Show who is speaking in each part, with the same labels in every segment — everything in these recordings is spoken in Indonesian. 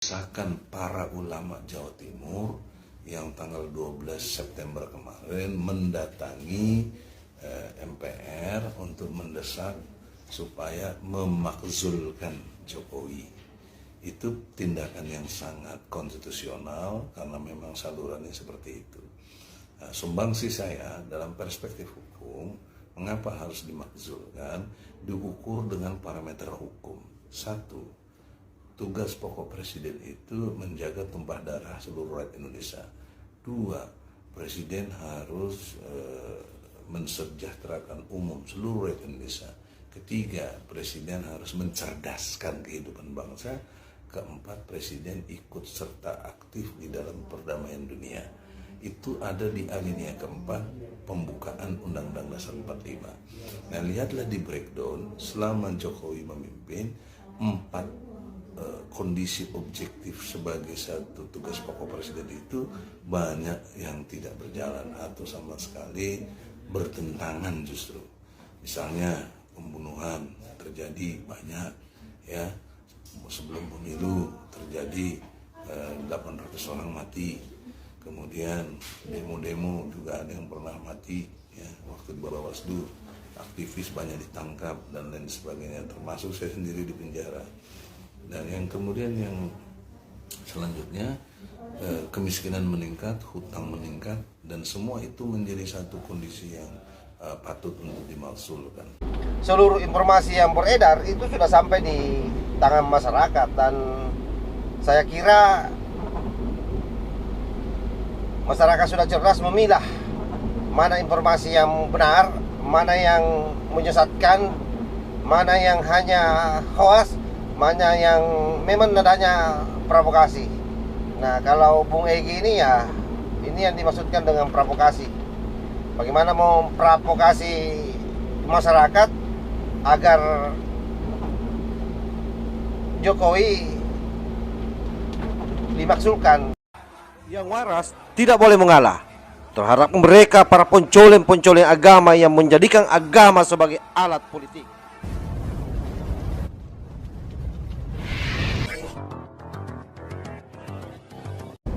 Speaker 1: Desakan para ulama Jawa Timur yang tanggal 12 September kemarin mendatangi MPR untuk mendesak supaya memakzulkan Jokowi. Itu tindakan yang sangat konstitusional karena memang salurannya seperti itu. Sumbangsi saya dalam perspektif hukum, mengapa harus dimakzulkan, diukur dengan parameter hukum. Satu, tugas pokok presiden itu menjaga tumpah darah seluruh rakyat Indonesia. Dua, presiden harus mensejahterakan umum seluruh rakyat Indonesia. Ketiga, presiden harus mencerdaskan kehidupan bangsa. Keempat, presiden ikut serta aktif di dalam perdamaian dunia. Itu ada di alinea keempat pembukaan Undang-Undang Dasar 45. Nah, lihatlah di breakdown selama Jokowi memimpin, empat kondisi objektif sebagai satu tugas pokok presiden itu banyak yang tidak berjalan atau sama sekali bertentangan justru. Misalnya pembunuhan terjadi banyak, ya, sebelum pemilu terjadi 800 orang mati, kemudian demo-demo juga ada yang pernah mati, ya, waktu di Bawaslu, aktivis banyak ditangkap dan lain sebagainya, termasuk saya sendiri di penjara. Dan yang kemudian yang selanjutnya kemiskinan meningkat, hutang meningkat, dan semua itu menjadi satu kondisi yang patut untuk dimakzulkan.
Speaker 2: Seluruh informasi yang beredar itu sudah sampai di tangan masyarakat, dan saya kira masyarakat sudah cerdas memilah mana informasi yang benar, mana yang menyesatkan, mana yang hanya hoax, mana yang memang nadanya provokasi. Nah, kalau Bung Egy ini, ya, ini yang dimaksudkan dengan provokasi. Bagaimana mau provokasi masyarakat agar Jokowi dimakzulkan. Yang waras tidak boleh mengalah terhadap mereka para pencoleng-pencoleng agama yang menjadikan agama sebagai alat politik.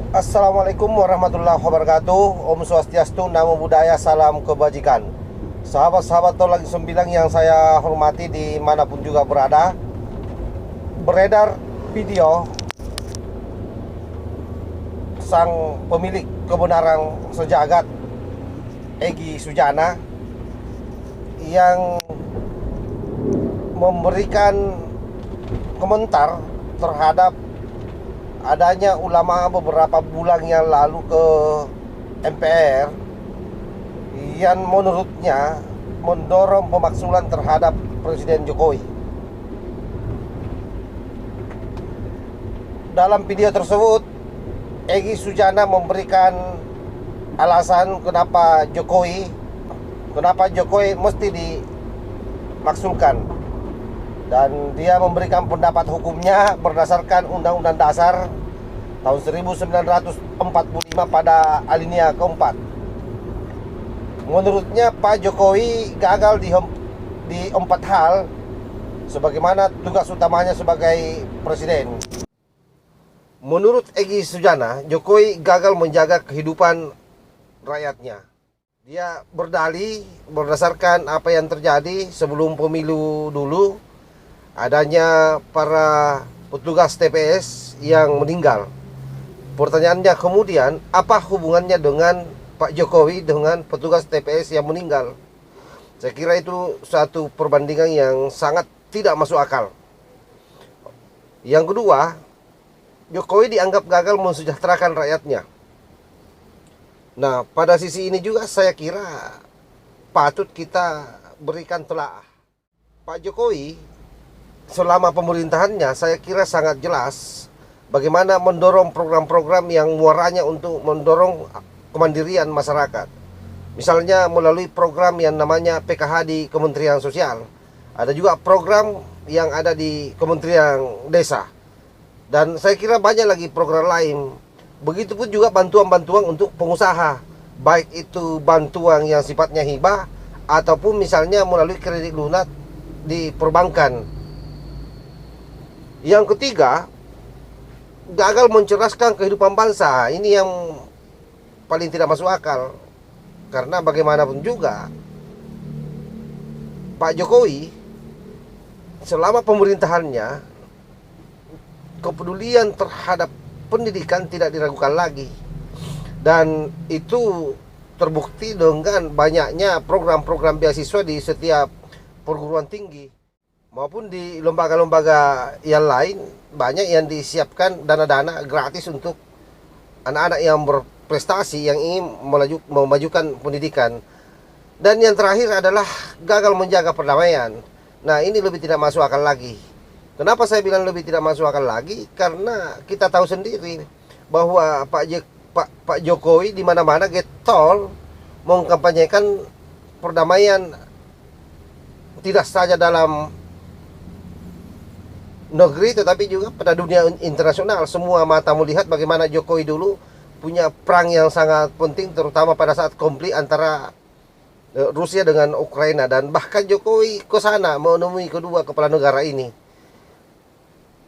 Speaker 2: Assalamualaikum warahmatullahi wabarakatuh. Om Swastiastu, Namo Buddhaya, salam kebajikan. Sahabat-sahabat Tol Lagi Sembilang yang saya hormati dimanapun juga berada, beredar video sang pemilik kebenaran sejagat, Egy Sujana, yang memberikan komentar terhadap adanya ulama beberapa bulan yang lalu ke MPR yang menurutnya mendorong pemakzulan terhadap Presiden Jokowi. Dalam video tersebut, Egy Sujana memberikan alasan kenapa Jokowi mesti dimakzulkan, dan dia memberikan pendapat hukumnya berdasarkan Undang-Undang Dasar tahun 1945 pada alinea keempat. Menurutnya Pak Jokowi gagal di empat hal sebagaimana tugas utamanya sebagai presiden. Menurut Egy Sujana, Jokowi gagal menjaga kehidupan rakyatnya. Dia berdalih berdasarkan apa yang terjadi sebelum pemilu dulu, adanya para petugas TPS yang meninggal. Pertanyaannya kemudian, apa hubungannya dengan Pak Jokowi dengan petugas TPS yang meninggal? Saya kira itu satu perbandingan yang sangat tidak masuk akal. Yang kedua, Jokowi dianggap gagal mensejahterakan rakyatnya. Nah, pada sisi ini juga saya kira patut kita berikan telaah. Pak Jokowi selama pemerintahannya saya kira sangat jelas bagaimana mendorong program-program yang muaranya untuk mendorong kemandirian masyarakat. Misalnya melalui program yang namanya PKH di Kementerian Sosial. Ada juga program yang ada di Kementerian Desa. Dan saya kira banyak lagi program lain. Begitupun juga bantuan-bantuan untuk pengusaha, baik itu bantuan yang sifatnya hibah ataupun misalnya melalui kredit lunak di perbankan. Yang ketiga, gagal mencerdaskan kehidupan bangsa. Ini yang paling tidak masuk akal. Karena bagaimanapun juga Pak Jokowi selama pemerintahannya, kepedulian terhadap pendidikan tidak diragukan lagi. Dan itu terbukti dengan banyaknya program-program beasiswa di setiap perguruan tinggi maupun di lembaga-lembaga yang lain. Banyak yang disiapkan dana-dana gratis untuk anak-anak yang berprestasi yang ingin memajukan pendidikan. Dan yang terakhir adalah gagal menjaga perdamaian. Nah, ini lebih tidak masuk akal lagi. Kenapa saya bilang lebih tidak masuk akal lagi? Karena kita tahu sendiri bahwa Pak Jokowi di mana-mana getol mengkampanyekan perdamaian, tidak saja dalam negeri tetapi juga pada dunia internasional. Semua mata melihat bagaimana Jokowi dulu punya perang yang sangat penting, terutama pada saat konflik antara Rusia dengan Ukraina, dan bahkan Jokowi ke sana menemui kedua kepala negara ini.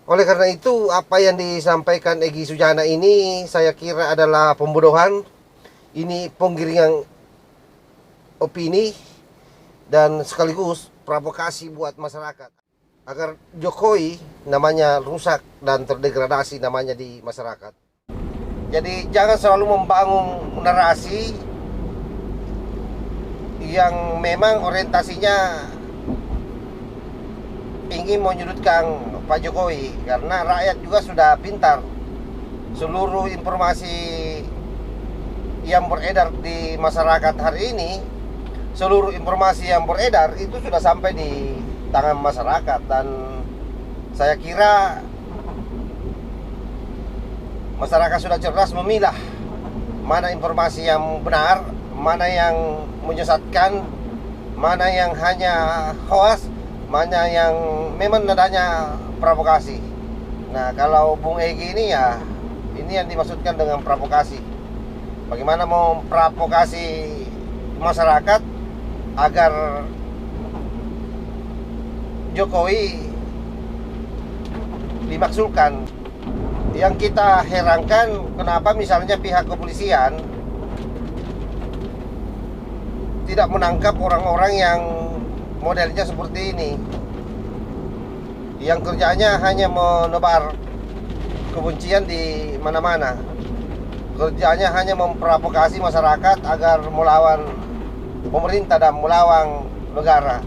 Speaker 2: Oleh karena itu, apa yang disampaikan Egy Sujana ini saya kira adalah pembodohan. Ini penggiringan opini dan sekaligus provokasi buat masyarakat agar Jokowi namanya rusak dan terdegradasi namanya di masyarakat. Jadi jangan selalu membangun narasi yang memang orientasinya ingin menyudutkan Pak Jokowi, karena rakyat juga sudah pintar. Seluruh informasi yang beredar di masyarakat hari ini, seluruh informasi yang beredar itu sudah sampai di tangan masyarakat, dan saya kira masyarakat sudah cerdas memilah mana informasi yang benar, mana yang menyesatkan, mana yang hanya hoax, mana yang memang nadanya provokasi. Nah, kalau Bung Egy ini ya, ini yang dimaksudkan dengan provokasi. Bagaimana mau provokasi masyarakat agar Jokowi dimaksudkan. Yang kita herankan, kenapa misalnya pihak kepolisian tidak menangkap orang-orang yang modelnya seperti ini, yang kerjanya hanya menebar kebencian di mana-mana, kerjanya hanya memprovokasi masyarakat agar melawan pemerintah dan melawan negara.